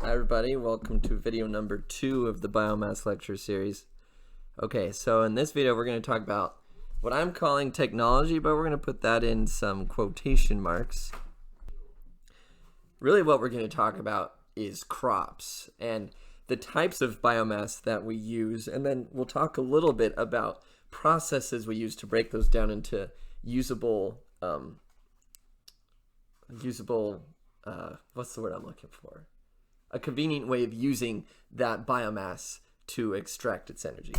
Hi everybody, welcome to video number 2 of the Biomass lecture series. Okay, so in this video we're going to talk about what I'm calling technology, but we're going to put that in some quotation marks. Really what we're going to talk about is crops and the types of biomass that we use, and then we'll talk a little bit about processes we use to break those down into usable, what's the word I'm looking for? A convenient way of using that biomass to extract its energy.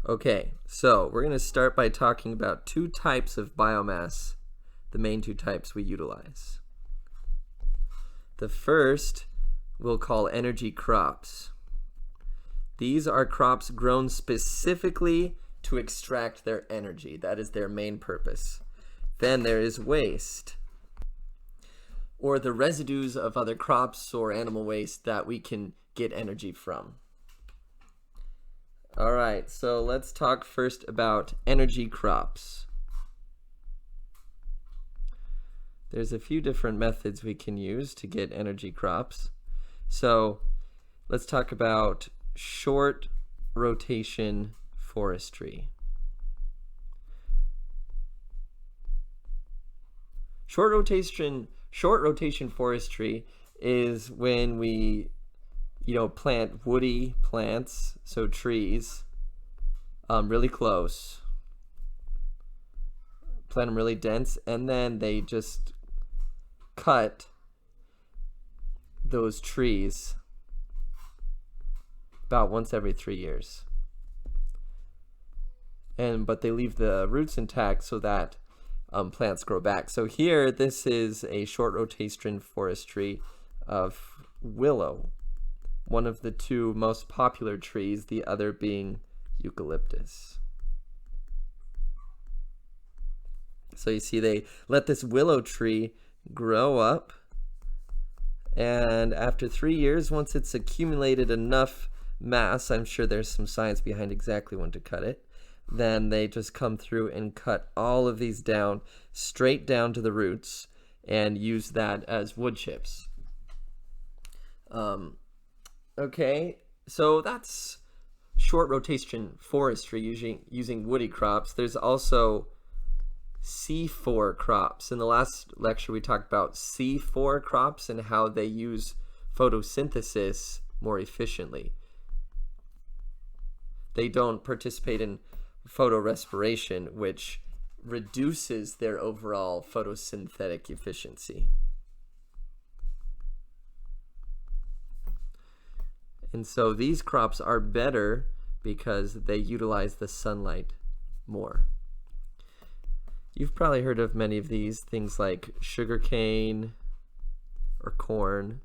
Okay, so we're going to start by talking about two types of biomass, the main two types we utilize. The first we'll call energy crops. These are crops grown specifically to extract their energy. That is their main purpose. Then there is waste, or the residues of other crops or animal waste that we can get energy from. All right, so let's talk first about energy crops. There's a few different methods we can use to get energy crops. So let's talk about short rotation forestry. Short rotation forestry is when we, plant woody plants, so trees, really close, plant them really dense, and then they just cut those trees about once every 3 years. But they leave the roots intact so that plants grow back. So here, this is a short rotation forestry of willow, one of the two most popular trees, the other being eucalyptus. So you see they let this willow tree grow up, and after 3 years, once it's accumulated enough mass, I'm sure there's some science behind exactly when to cut it, then they just come through and cut all of these down, straight down to the roots, and use that as wood chips. Okay, so that's short rotation forestry using woody crops. There's also C4 crops. In the last lecture we talked about C4 crops and how they use photosynthesis more efficiently. They don't participate in photorespiration, which reduces their overall photosynthetic efficiency. And so these crops are better because they utilize the sunlight more. You've probably heard of many of these, things like sugarcane or corn,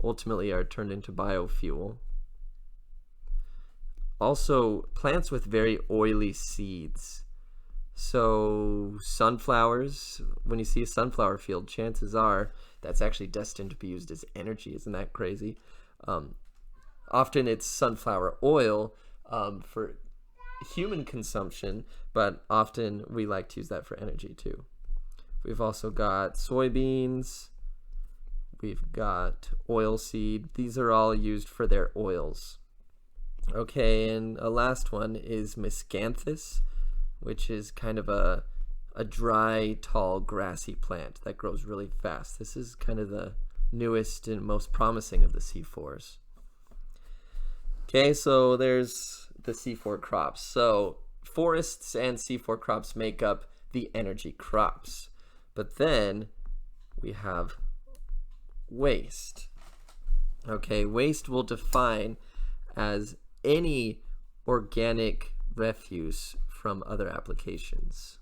ultimately are turned into biofuel. Also, plants with very oily seeds. So sunflowers, when you see a sunflower field, chances are that's actually destined to be used as energy. Isn't that crazy? Often it's sunflower oil for human consumption, but often we like to use that for energy too. We've also got soybeans, we've got oilseed. These are all used for their oils. Okay, and a last one is miscanthus, which is kind of a dry, tall, grassy plant that grows really fast. This is kind of the newest and most promising of the C4s. Okay, so there's the C4 crops. So forests and C4 crops make up the energy crops. But then we have waste. Okay, waste we'll define as any organic refuse from other applications.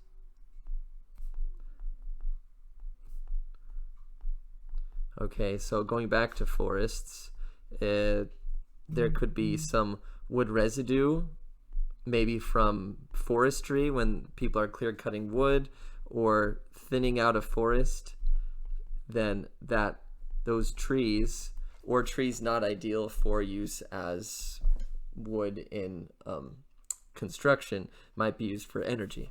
Okay, so going back to forests, there could be some wood residue, maybe from forestry when people are clear cutting wood or thinning out a forest. Then those trees, or trees not ideal for use as wood in construction, might be used for energy.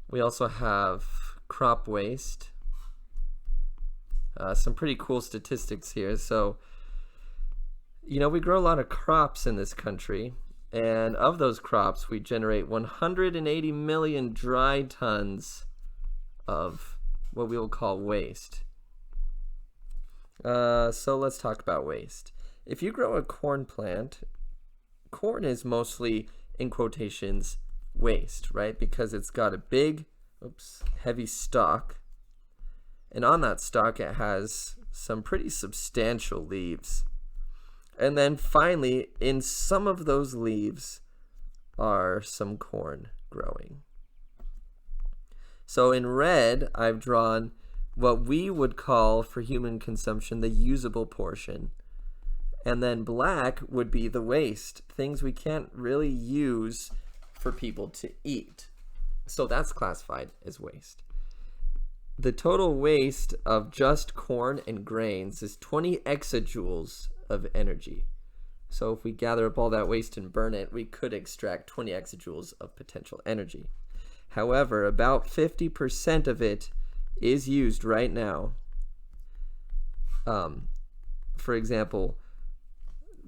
We also have crop waste. Some pretty cool statistics here. So, we grow a lot of crops in this country, and of those crops, we generate 180 million dry tons of what we will call waste. So let's talk about waste. If you grow a corn plant, corn is mostly, in quotations, waste, right? Because it's got a big, heavy stalk. And on that stalk, it has some pretty substantial leaves. And then finally, in some of those leaves are some corn growing. So in red, I've drawn what we would call for human consumption the usable portion. And then black would be the waste, things we can't really use for people to eat. So that's classified as waste. The total waste of just corn and grains is 20 exajoules of energy. So if we gather up all that waste and burn it, we could extract 20 exajoules of potential energy. However, about 50% of it is used right now. For example,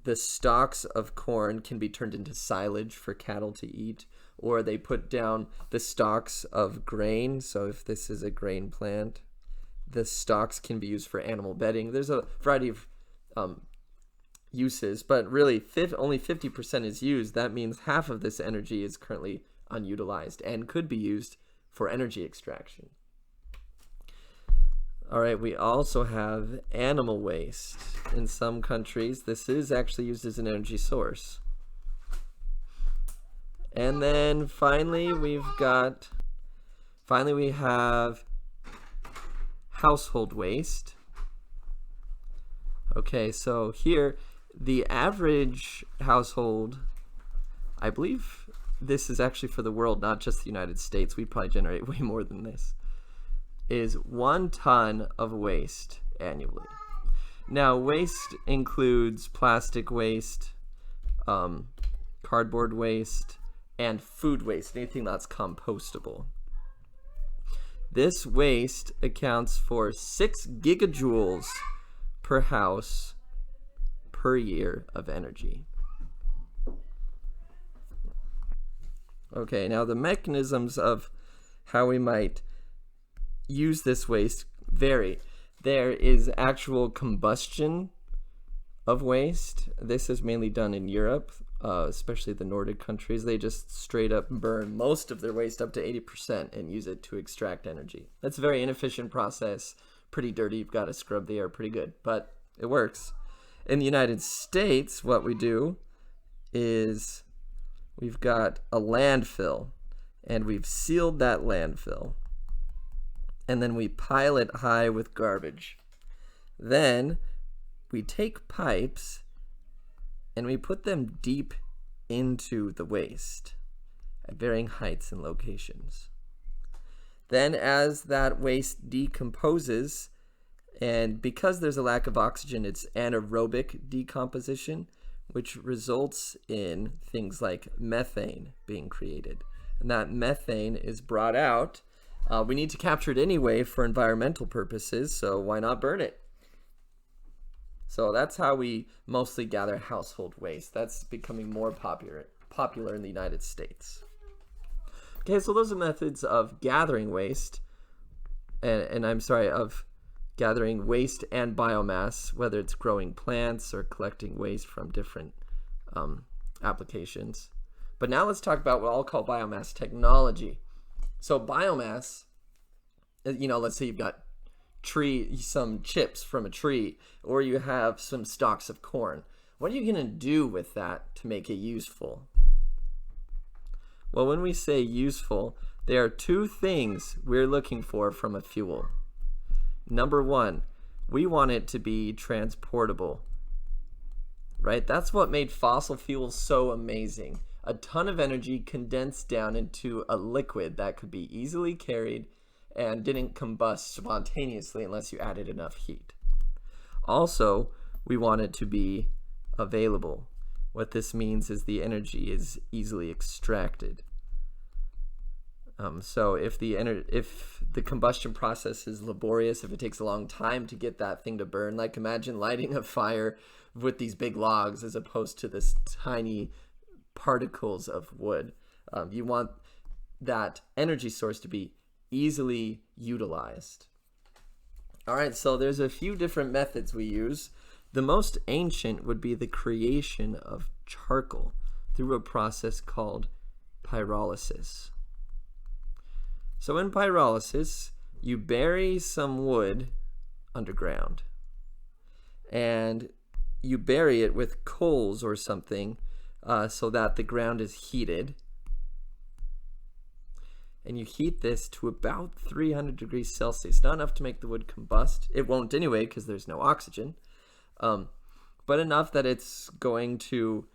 the stalks of corn can be turned into silage for cattle to eat, or they put down the stalks of grain. So if this is a grain plant, the stalks can be used for animal bedding. There's a variety of uses, but really only 50% is used. That means half of this energy is currently unutilized and could be used for energy extraction. All right, we also have animal waste. In some countries, this is actually used as an energy source. And then finally, we have household waste. Okay, so here, the average household, I believe this is actually for the world, not just the United States. We probably generate way more than this, is 1 ton of waste annually. Now, waste includes plastic waste, cardboard waste, and food waste, anything that's compostable. This waste accounts for 6 gigajoules per house per year of energy. Okay, now the mechanisms of how we might use this waste vary. There is actual combustion of waste. This is mainly done in Europe, especially the Nordic countries. They just straight up burn most of their waste, up to 80%, and use it to extract energy. That's a very inefficient process, pretty dirty. You've got to scrub the air pretty good, but it works. In the United States, what we do is we've got a landfill, and we've sealed that landfill. And then we pile it high with garbage. Then we take pipes and we put them deep into the waste at varying heights and locations. Then as that waste decomposes, and because there's a lack of oxygen, it's anaerobic decomposition, which results in things like methane being created. And that methane is brought out. We need to capture it anyway for environmental purposes, so why not burn it? So that's how we mostly gather household waste. That's becoming more popular in the United States. Okay, so those are methods of gathering waste, of gathering waste and biomass, whether it's growing plants or collecting waste from different applications. But now let's talk about what I'll call biomass technology. So biomass, let's say you've got some chips from a tree, or you have some stalks of corn. What are you going to do with that to make it useful? Well, when we say useful, there are 2 things we're looking for from a fuel. Number 1, we want it to be transportable, right? That's what made fossil fuels so amazing. A ton of energy condensed down into a liquid that could be easily carried and didn't combust spontaneously unless you added enough heat. Also, we want it to be available. What this means is the energy is easily extracted. So if the combustion process is laborious, if it takes a long time to get that thing to burn, like imagine lighting a fire with these big logs as opposed to this tiny particles of wood. You want that energy source to be easily utilized. All right, so there's a few different methods we use. The most ancient would be the creation of charcoal through a process called pyrolysis. So in pyrolysis, you bury some wood underground and you bury it with coals or something so that the ground is heated. And you heat this to about 300 degrees Celsius. Not enough to make the wood combust. It won't anyway because there's no oxygen. But enough that it's going to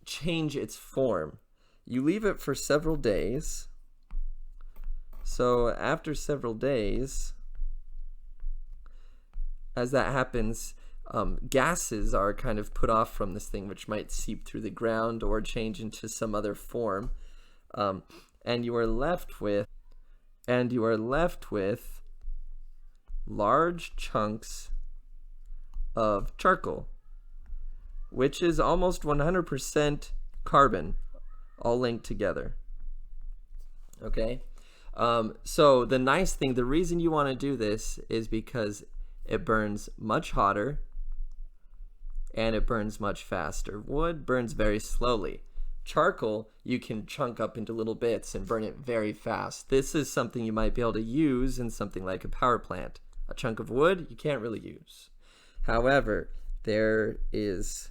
change its form. You leave it for several days. So after several days, as that happens, gases are kind of put off from this thing, which might seep through the ground or change into some other form. And you are left with large chunks of charcoal, which is almost 100% carbon, all linked together. Okay, so the nice thing, the reason you want to do this is because it burns much hotter and it burns much faster. Wood burns very slowly. Charcoal, you can chunk up into little bits and burn it very fast. This is something you might be able to use in something like a power plant. A chunk of wood, you can't really use. However, there is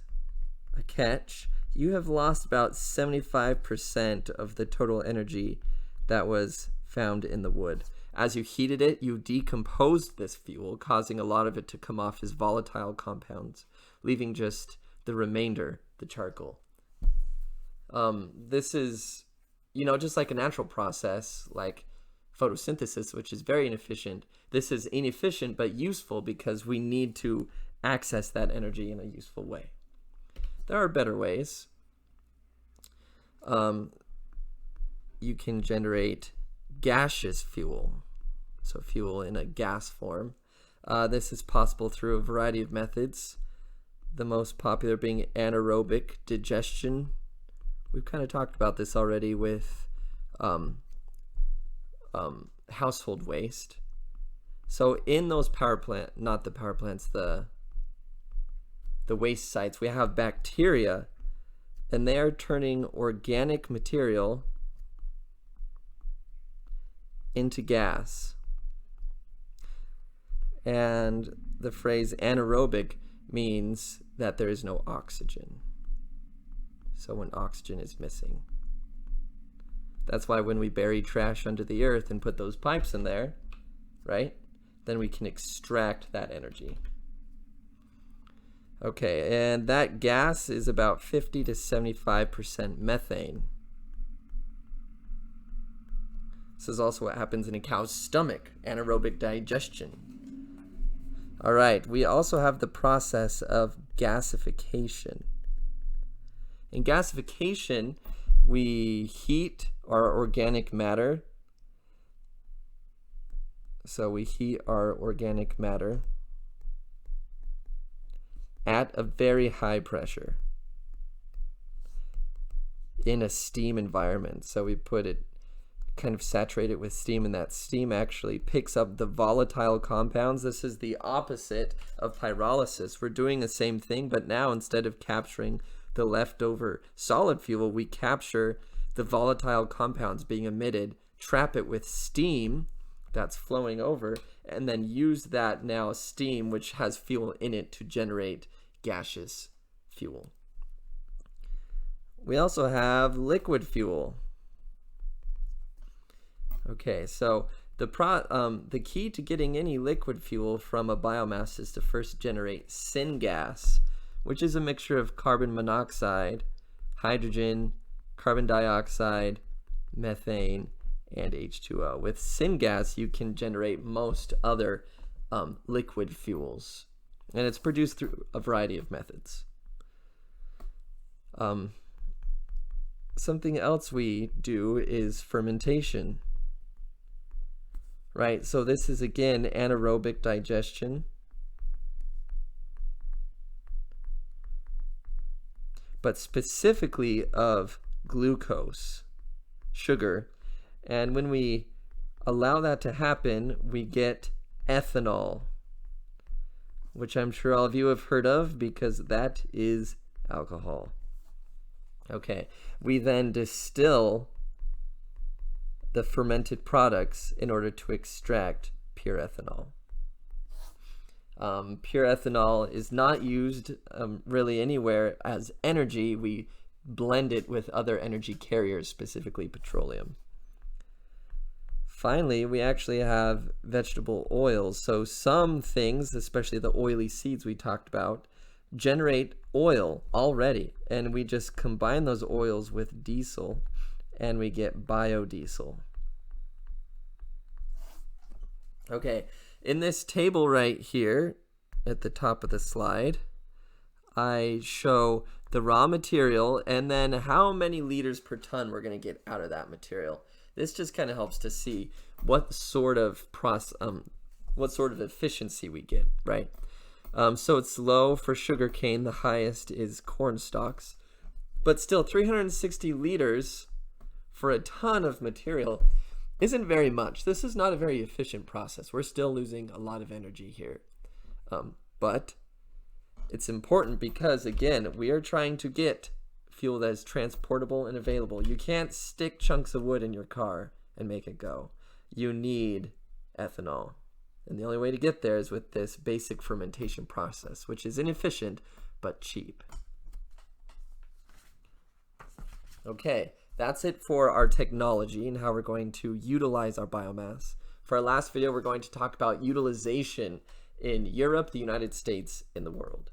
a catch. You have lost about 75% of the total energy that was found in the wood. As you heated it, you decomposed this fuel, causing a lot of it to come off as volatile compounds, leaving just the remainder, the charcoal. This is, just like a natural process, like photosynthesis, which is very inefficient. This is inefficient but useful because we need to access that energy in a useful way. There are better ways. You can generate gaseous fuel, so fuel in a gas form. This is possible through a variety of methods, the most popular being anaerobic digestion. We've kind of talked about this already with household waste. So in those the waste sites, we have bacteria, and they are turning organic material into gas. And the phrase anaerobic means that there is no oxygen. So when oxygen is missing. That's why when we bury trash under the earth and put those pipes in there, right, then we can extract that energy. Okay, and that gas is about 50 to 75% methane. This is also what happens in a cow's stomach, anaerobic digestion. All right, we also have the process of gasification. In gasification, we heat our organic matter. So we heat our organic matter at a very high pressure in a steam environment. So we put it, kind of saturate it with steam, and that steam actually picks up the volatile compounds. This is the opposite of pyrolysis. We're doing the same thing, but now instead of capturing the leftover solid fuel, we capture the volatile compounds being emitted, trap it with steam that's flowing over, and then use that now steam, which has fuel in it, to generate gaseous fuel. We also have liquid fuel. Okay, so the key to getting any liquid fuel from a biomass is to first generate syngas, which is a mixture of carbon monoxide, hydrogen, carbon dioxide, methane, and H2O. With syngas, you can generate most other liquid fuels, and it's produced through a variety of methods. something else we do is fermentation, right? So this is again anaerobic digestion. But specifically of glucose, sugar. And when we allow that to happen, we get ethanol, which I'm sure all of you have heard of because that is alcohol. Okay, we then distill the fermented products in order to extract pure ethanol. Pure ethanol is not used really anywhere as energy. We blend it with other energy carriers, specifically petroleum. Finally, we actually have vegetable oils. So some things, especially the oily seeds we talked about, generate oil already, and we just combine those oils with diesel and we get biodiesel. Okay, in this table right here at the top of the slide, I show the raw material and then how many liters per ton we're going to get out of that material. This just kind of helps to see what sort of efficiency we get, right? So it's low for sugarcane. The highest is corn stalks, but still 360 liters for a ton of material isn't very much. This is not a very efficient process. We're still losing a lot of energy here. But it's important because, again, we are trying to get fuel that is transportable and available. You can't stick chunks of wood in your car and make it go. You need ethanol. And the only way to get there is with this basic fermentation process, which is inefficient but cheap. Okay, that's it for our technology and how we're going to utilize our biomass. For our last video, we're going to talk about utilization in Europe, the United States, and the world.